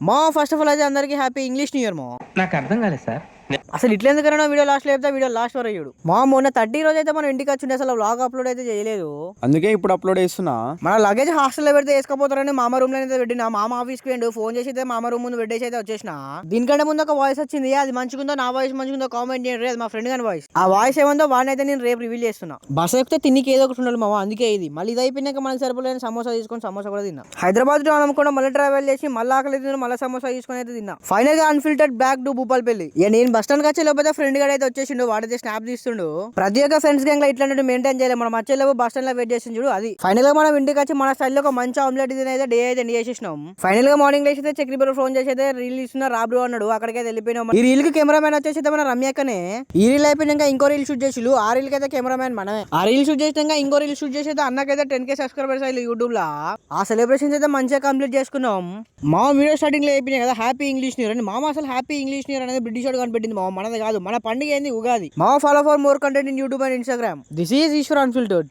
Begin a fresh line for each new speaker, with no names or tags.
మా first of all అయితే అందరికి హ్యాపీ ఇంగ్లీష్ న్యూ ఇయర్ మా.
నాకు అర్థం కాలేదు సార్.
అసలు ఇట్లా ఎందుకన్నా వీడియో లాస్ట్ లో చెప్తా, వీడియో లాస్ట్ వరకు చూడు. మా మొన్న 30 రోజు అయితే మనం ఇంటికి వచ్చిండే, అసలు వ్లాగ్ అప్లోడ్ అయితే చేయలేదు.
అందుకే ఇప్పుడు అప్లోడ్ చేస్తున్నా.
మన లగేజ్ హాస్టల్లో పెడితే వేసుకపోతారని మామ రూమ్ లో అయితే పెట్టినా. మామ ఆఫీస్ కి వెండు ఫోన్ చేసి అయితే మామ రూమ్ ముందు పెట్టేసి అయితే వచ్చేసిన. దీనికంటే ముందు ఒక వాయిస్ వచ్చింది, అది మంచిగుందో నా వాయిస్ మంచిగుందో కామెంట్ చేయండి. అది మా ఫ్రెండ్ గారి వాయిస్. ఆ వాయిస్ ఏమందో వాడిని అయితే నేను రేపు రివీల్ చేస్తున్నా. బస్ ఎక్కితే తినికి ఏదో ఒకటి ఉండాలి మామ, అందుకే ఇది. మళ్ళీ ఇది అయిపోయినాక మనకి సరిపోలేని సమోసా తీసుకొని సమోసా కూడా తిన్నా. హైదరాబాద్ లో అనుకున్నా, మళ్ళీ ట్రావెల్ చేసి మళ్ళీ ఆకలి తిన్నా, మళ్ళీ సమోసా తీసుకొని అయితే తిన్నా. ఫైనల్ గా అన్ఫిల్టర్డ్ బ్యాక్ టు భూపాలపల్లి. ఇక నేను బస్ స్టాండ్ వచ్చే లోపల ఫ్రెండ్ గారు అయితే వచ్చేసిండు, వాడైతే స్నాప్ తీస్తుండు. ప్రతి ఒక్క ఫ్రెండ్స్ గ్యాంగ్ లో ఇట్లాంటి మెయింటైన్ చేయాలి. మనం వచ్చేలోపు బస్ స్టాండ్ లో వెయిట్ చేసి చూడు. అది ఫైనల్ గా మనం ఇంటికి వచ్చి మన స్టైల్ లో ఒక మంచి ఆమ్లెట్ ఇది అయితే డే అయితే ఎండ్ చేసేసినాం. ఫైనల్ గా మార్నింగ్ లేచి అయితే చక్రి బ్రో ఫోన్ చేసి అయితే రీల్ ఇస్తున్నా రాబ్రో అన్నాడు. అక్కడికైతే వెళ్ళిపోయినాం. ఈ రీల్ కి కెమెరామెన్ వచ్చేసి మన రమ్యకనే. ఈ రీల్ అయిపోయినాక ఇంకో రీల్ షూట్ చేసి, ఆ రీల్ కి అయితే కెమెరామెన్ మనమే. ఆ రీల్ షూట్ చేసినాక ఇంకో రీల్ షూట్ చేసి అయితే అన్నకైతే 10K సబ్స్క్రైబర్స్ అయ్యి యూట్యూబ్ లా. ఆ సెలబ్రేషన్స్ అయితే మంచిగా కంప్లీట్ చేసుకున్నాం. మా వీడియో స్టార్టింగ్ లో అయిపోయినాయి కదా హ్యాపీ ఇంగ్లీష్ న్యూ ఇయర్ అని. మామ అసలు హ్యాపీ ఇంగ్లీష్ న్యూ ఇయర్ అనేది బ్రిటిష్ వాడు కనిపెట్టింది మామ, మనది కాదు. మన పండుగ ఏంది ఉగాది. మా follow for more content in YouTube and Instagram. This is Eshwar unfiltered.